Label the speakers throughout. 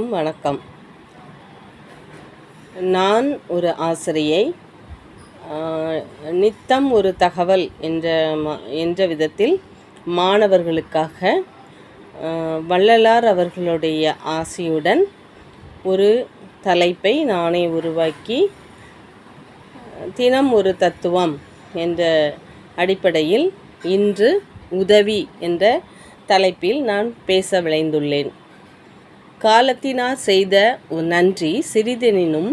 Speaker 1: வணக்கம். நான் ஒரு ஆசிரியை. நித்தம் ஒரு தகவல் என்ற விதத்தில் மாணவர்களுக்காக வள்ளலார் அவர்களுடைய ஆசியுடன் ஒரு தலைப்பை நானே உருவாக்கி தினம் ஒரு தத்துவம் என்ற அடிப்படையில் இன்று உதவி என்ற தலைப்பில் நான் பேச விளைந்துள்ளேன். காலத்தினார் செய்த நன்றி சிறிதெனினும்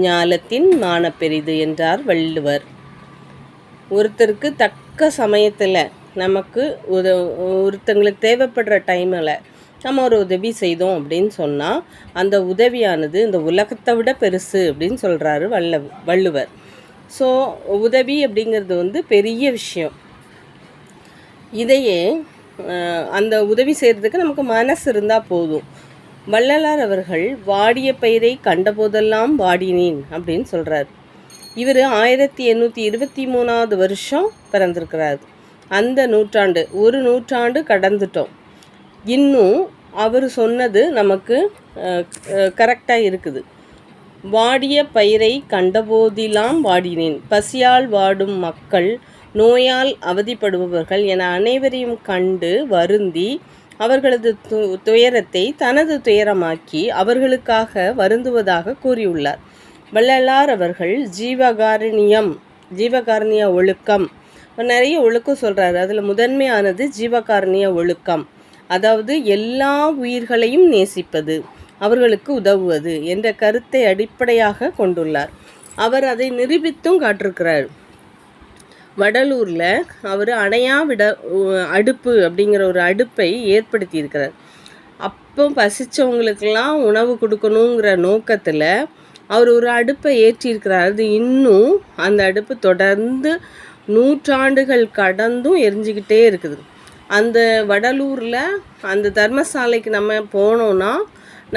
Speaker 1: ஞாலத்தின் மானப்பெரிது என்றார் வள்ளுவர். ஒருத்தருக்கு தக்க சமயத்தில் நமக்கு ஒருத்தங்களுக்கு தேவைப்படுற டைமில் நம்ம ஒரு உதவி செய்தோம் அப்படின்னு சொன்னால் அந்த உதவியானது இந்த உலகத்தை விட பெருசு அப்படின்னு சொல்கிறாரு வள்ளுவர். ஸோ உதவி அப்படிங்கிறது பெரிய விஷயம். இதையே அந்த உதவி செய்கிறதுக்கு நமக்கு மனசு இருந்தால் போதும். வள்ளலார் அவர்கள் வாடிய பயிரை கண்டபோதெல்லாம் வாடினேன் அப்படின்னு சொல்கிறார். இவர் 1823 வருஷம் பிறந்திருக்கிறார். அந்த நூற்றாண்டு ஒரு நூற்றாண்டு கடந்துட்டோம். இன்னும் அவர் சொன்னது நமக்கு கரெக்டாக இருக்குது. வாடிய பயிரை கண்டபோதெல்லாம் வாடினேன். பசியால் வாடும் மக்கள், நோயால் அவதிப்படுபவர்கள் என அனைவரையும் கண்டு வருந்தி அவர்களது துயரத்தை தனது துயரமாக்கி அவர்களுக்காக வருந்துவதாக கூறியுள்ளார். வள்ளலார் அவர்கள் ஜீவகாருண்ய ஒழுக்கம், நிறைய ஒழுக்கம் சொல்கிறார். அதில் முதன்மையானது ஜீவகாருண்ய ஒழுக்கம், அதாவது எல்லா உயிர்களையும் நேசிப்பது, அவர்களுக்கு உதவுவது என்ற கருத்தை அடிப்படையாக கொண்டுள்ளார். அவர் அதை நிரூபித்தும் காட்டிருக்கிறார். வடலூரில் அவர் அணையா அடுப்பு அப்படிங்கிற ஒரு அடுப்பை ஏற்படுத்தியிருக்கிறார். அப்போ பசித்தவங்களுக்கெல்லாம் உணவு கொடுக்கணுங்கிற நோக்கத்தில் அவர் ஒரு அடுப்பை ஏற்றியிருக்கிறார். அது இன்னும் அந்த அடுப்பு தொடர்ந்து நூற்றாண்டுகள் கடந்தும் எரிஞ்சிக்கிட்டே இருக்குது. அந்த வடலூரில் அந்த தர்மசாலைக்கு நம்ம போனோன்னா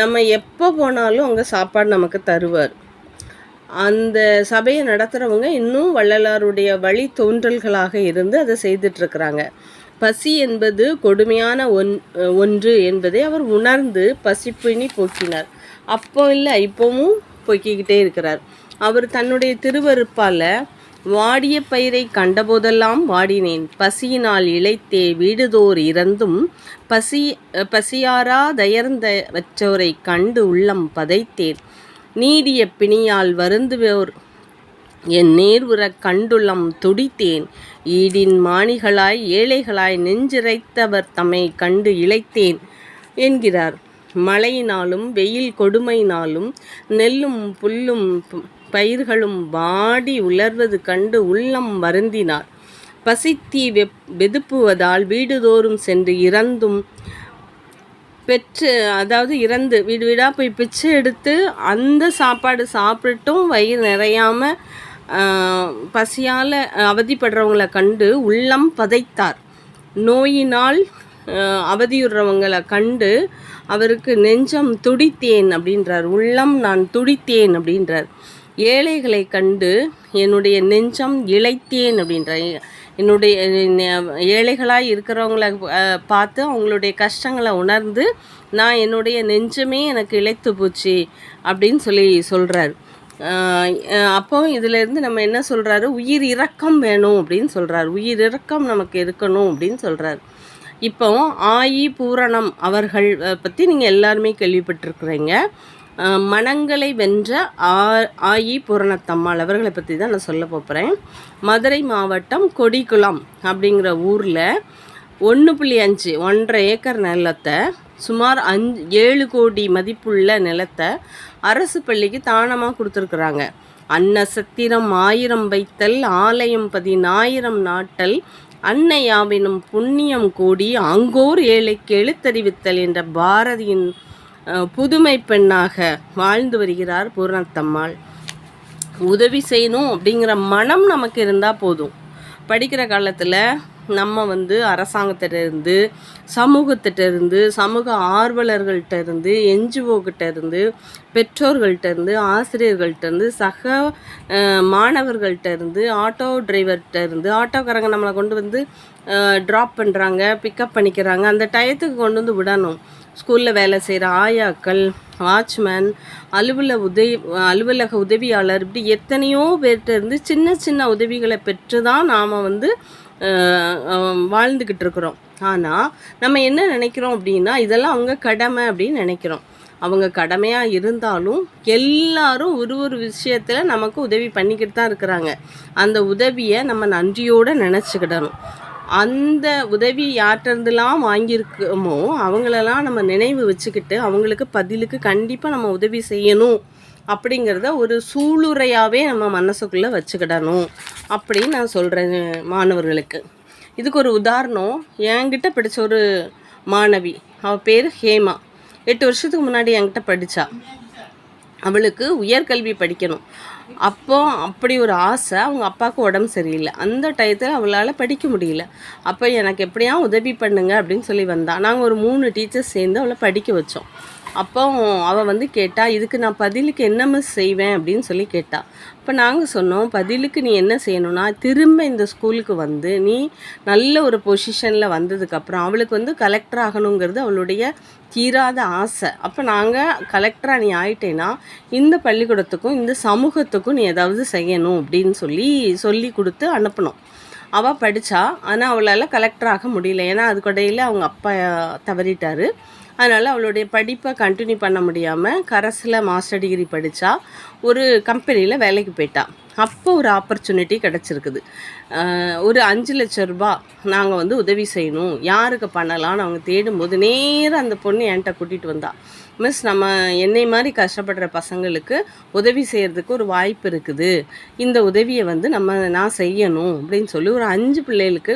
Speaker 1: நம்ம எப்போ போனாலும் அங்கே சாப்பாடு நமக்கு தருவார். அந்த சபையை நடத்துகிறவங்க இன்னும் வள்ளலாருடைய வழி தோன்றல்களாக இருந்து அதை செய்துட்ருக்கிறாங்க. பசி என்பது கொடுமையான ஒன்று என்பதை அவர் உணர்ந்து பசிப்பினி போக்கினார். அப்போ இல்லை, இப்போவும் போக்கிக்கிட்டே இருக்கிறார். அவர் தன்னுடைய திருவருப்பால் வாடிய பயிரை கண்டபோதெல்லாம் வாடினேன், பசியினால் இளைத்தே வீடுதோர் இறந்தும் பசியாரா தயர்ந்த வற்றோரை கண்டு உள்ளம் பதைத்தேன், நீடிய பிணியால் வருந்துவோர் என் நேர்வுற கண்டுள்ளம் துடித்தேன், ஈடின் மாணிகளாய் ஏழைகளாய் நெஞ்சிறைத்தவர் தம்மை கண்டு இளைத்தேன் என்கிறார். மழையினாலும் வெயில் கொடுமையினாலும் நெல்லும் புல்லும் பயிர்களும் வாடி உலர்வது கண்டு உள்ளம் வருந்தினார். பசித்தீ வெதுப்புவதால் வீடுதோறும் சென்று இறந்தும் இறந்து வீடு வீடாக போய் பிச்சை எடுத்து அந்த சாப்பாடு சாப்பிட்டுட்டும் வயிறு நிறையாமல் பசியால் அவதிப்படுறவங்களை கண்டு உள்ளம் பதைத்தார். நோயினால் அவதியுறவங்களை கண்டு அவருக்கு நெஞ்சம் துடித்தேன் அப்படின்றார். உள்ளம் நான் துடித்தேன் அப்படின்றார். ஏழைகளை கண்டு என்னுடைய நெஞ்சம் இளைத்தேன் அப்படின்றார். என்னுடைய ஏழைகளாக இருக்கிறவங்கள பார்த்து அவங்களுடைய கஷ்டங்களை உணர்ந்து நான் என்னுடைய நெஞ்சமே எனக்கு இளைத்து போச்சு அப்படின்னு சொல்கிறார். அப்போ இதிலேருந்து நம்ம என்ன சொல்கிறாரு, உயிர் இரக்கம் வேணும் அப்படின்னு சொல்கிறார். உயிர் இரக்கம் நமக்கு இருக்கணும் அப்படின்னு சொல்கிறார். இப்போ ஆயி பூரணம் அவர்கள் பற்றி நீங்கள் எல்லாருமே கேள்விப்பட்டிருக்கிறீங்க. மனங்களை வென்ற ஆயி பூரணத்தம்மாள் அவர்களை பற்றி தான் நான் சொல்ல போகிறேன். மதுரை மாவட்டம் கொடிக்குளம் அப்படிங்கிற ஊரில் 1.5 ஏக்கர் நிலத்தை, சுமார் 7 கோடி மதிப்புள்ள நிலத்தை அரசு பள்ளிக்கு தானமாக கொடுத்துருக்குறாங்க. அன்னசத்திரம் 1000 வைத்தல், ஆலயம் 10,000 நாட்டல், அன்னையாவினும் புண்ணியம் கூடி அங்கோர் ஏழைக்கு எழுத்தறிவித்தல் என்ற பாரதியின் புதுமை பெண்ணாக வாழ்ந்து வருகிறார் பூரணத்தம்மாள். உதவி செய்யணும் அப்படிங்கிற மனம் நமக்கு இருந்தால் போதும். படிக்கிற காலத்தில் நம்ம அரசாங்கத்திட்டேருந்து, சமூகத்திட்டேருந்து, சமூக ஆர்வலர்கள்ட்டேருந்து, என்ஜிஓக்கிட்டேருந்து, பெற்றோர்கள்ட்டேருந்து, ஆசிரியர்கள்ட்டேருந்து, சக மாணவர்கள்ட்டேருந்து, ஆட்டோ டிரைவர்கிட்டேருந்து, ஆட்டோக்காரங்க நம்மளை கொண்டு ட்ராப் பண்ணுறாங்க, பிக்கப் பண்ணிக்கிறாங்க, அந்த டயத்துக்கு கொண்டு விடணும். ஸ்கூலில் வேலை செய்கிற ஆயாக்கள், வாட்ச்மேன், அலுவலக உதவியாளர், இப்படி எத்தனையோ பேர்கிட்ட இருந்து சின்ன சின்ன உதவிகளை பெற்று தான் நாம் வந்து வாழ்ந்துக்கிட்டு இருக்கிறோம். ஆனால் நம்ம என்ன நினைக்கிறோம் அப்படின்னா, இதெல்லாம் அவங்க கடமை அப்படின்னு நினைக்கிறோம். அவங்க கடமையாக இருந்தாலும் எல்லாரும் ஒரு விஷயத்தில் நமக்கு உதவி பண்ணிக்கிட்டு தான் இருக்கிறாங்க. அந்த உதவியை நம்ம நன்றியோடு நினச்சிக்கிடணும். அந்த உதவி யார்கிட்டருந்துலாம் வாங்கியிருக்கோமோ அவங்களெல்லாம் நம்ம நினைவு வச்சுக்கிட்டு அவங்களுக்கு பதிலுக்கு கண்டிப்பாக நம்ம உதவி செய்யணும் அப்படிங்கிறத ஒரு சூளுரையாகவே நம்ம மனசுக்குள்ளே வச்சுக்கிடணும் அப்படின்னு நான் சொல்கிறேன் மாணவர்களுக்கு. இதுக்கு ஒரு உதாரணம், என்கிட்ட படித்த ஒரு மாணவி, அவள் பேர் ஹேமா. 8 வருஷத்துக்கு முன்னாடி என்கிட்ட படித்தா. அவளுக்கு உயர்கல்வி படிக்கணும். அப்படி ஒரு ஆசை. அவங்க அப்பாவுக்கு உடம்பு சரியில்லை. அந்த டயத்தில் அவளால் படிக்க முடியல. அப்போ எனக்கு எப்படியா உதவி பண்ணுங்க அப்படின்னு சொல்லி வந்தாள். நாங்கள் ஒரு 3 டீச்சர்ஸ் சேர்ந்து அவளை படிக்க வச்சோம். அப்போ அவள் வந்து கேட்டா, இதுக்கு நான் பதிலுக்கு என்ன மிஸ் செய்வேன் அப்படின்னு சொல்லி கேட்டா. அப்போ நாங்கள் சொன்னோம், பதிலுக்கு நீ என்ன செய்யணும்னா, திரும்ப இந்த ஸ்கூலுக்கு வந்து நீ நல்ல ஒரு பொசிஷனில் வந்ததுக்கப்புறம் அவளுக்கு வந்து கலெக்டர் ஆகணுங்கிறது அவளுடைய தீராத ஆசை. அப்போ நாங்கள் கலெக்டராக நீ ஆயிட்டேன்னா இந்த பள்ளிக்கூடத்துக்கும் இந்த சமூகத்துக்கும் நீ ஏதாவது செய்யணும் அப்படின்னு சொல்லி கொடுத்து அனுப்பணும். அவள் படித்தா. ஆனால் அவளால் கலெக்டர் ஆக முடியல. ஏன்னா அதுக்கடையில் அவங்க அப்பா தவறிட்டார். அதனால் அவளுடைய படிப்பை கண்டினியூ பண்ண முடியாமல் கரஸில் மாஸ்டர் டிகிரி படித்தா. ஒரு கம்பெனியில் வேலைக்கு போயிட்டா. அப்போ ஒரு ஆப்பர்ச்சுனிட்டி கிடச்சிருக்குது. ஒரு 5 லட்ச ரூபா நாங்கள் வந்து உதவி செய்யணும், யாருக்கு பண்ணலான்னு அவங்க தேடும்போது நேராக அந்த பொண்ணு என்கிட்ட கூட்டிகிட்டு வந்தா. மிஸ், நம்ம என்னை மாதிரி கஷ்டப்படுற பசங்களுக்கு உதவி செய்கிறதுக்கு ஒரு வாய்ப்பு இருக்குது, இந்த உதவியை வந்து நான் செய்யணும் அப்படின்னு சொல்லி ஒரு 5 பிள்ளைகளுக்கு,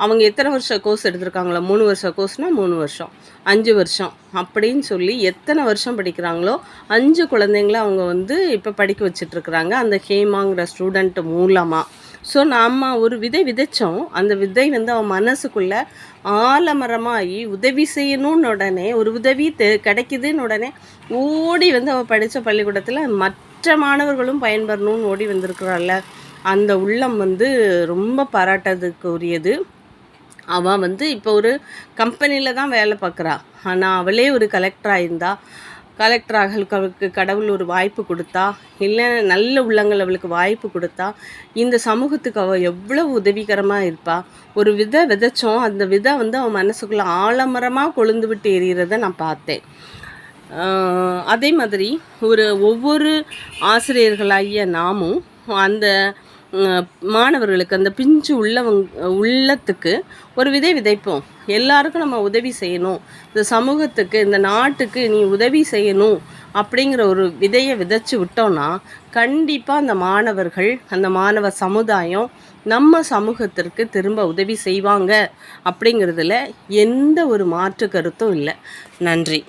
Speaker 1: அவங்க எத்தனை வருஷம் கோர்ஸ் எடுத்திருக்காங்களோ, 3 வருஷம் கோர்ஸ்னால் 3 வருஷம், 5 வருஷம் அப்படின்னு சொல்லி எத்தனை வருஷம் படிக்கிறாங்களோ 5 குழந்தைங்கள அவங்க வந்து இப்போ படிக்க வச்சிட்ருக்குறாங்க அந்த ஹேமாங்கிற ஸ்டூடெண்ட் மூலமாக. ஸோ நாம் ஒரு விதை விதைச்சோம். அந்த விதை வந்து அவன் மனசுக்குள்ளே ஆலமரமாகி உதவி செய்யணும்னு உடனே, ஒரு உதவி கிடைக்குதுன்னு உடனே ஓடி வந்து அவள் படித்த பள்ளிக்கூடத்தில் மற்ற மாணவர்களும் பயன்பெறணும்னு ஓடி வந்திருக்கிறாள்ல, அந்த உள்ளம் வந்து ரொம்ப பாராட்டதுக்கு உரியது. அவள் வந்து இப்போ ஒரு கம்பெனியில் தான் வேலை பார்க்குறா. ஆனால் அவளே ஒரு கலெக்டராக இருந்தால், அவளுக்கு கடவுள் ஒரு வாய்ப்பு கொடுத்தா, இல்லை நல்ல உள்ளங்கள் அவளுக்கு வாய்ப்பு கொடுத்தா, இந்த சமூகத்துக்கு அவள் எவ்வளோ உதவிகரமாக இருப்பாள். ஒரு விதை விதைச்சோம், அந்த விதை வந்து அவன் மனசுக்குள்ளே ஆலமரமாக கொழுந்து விட்டு எறிகிறத நான் பார்த்தேன். அதே மாதிரி ஒவ்வொரு ஆசிரியர்களாகிய நாமும் அந்த மாணவர்களுக்கு, அந்த பிஞ்சு உள்ளத்துக்கு ஒரு விதை விதைப்போம். எல்லாருக்கும் நம்ம உதவி செய்யணும், இந்த சமூகத்துக்கு, இந்த நாட்டுக்கு நீ உதவி செய்யணும் அப்படிங்கிற ஒரு விதையை விதைச்சி விட்டோன்னா கண்டிப்பாக அந்த மாணவர்கள், அந்த மாணவ சமுதாயம் நம்ம சமூகத்திற்கு திரும்ப உதவி செய்வாங்க அப்படிங்கிறதுல எந்த ஒரு மாற்று கருத்தும் இல்லை. நன்றி.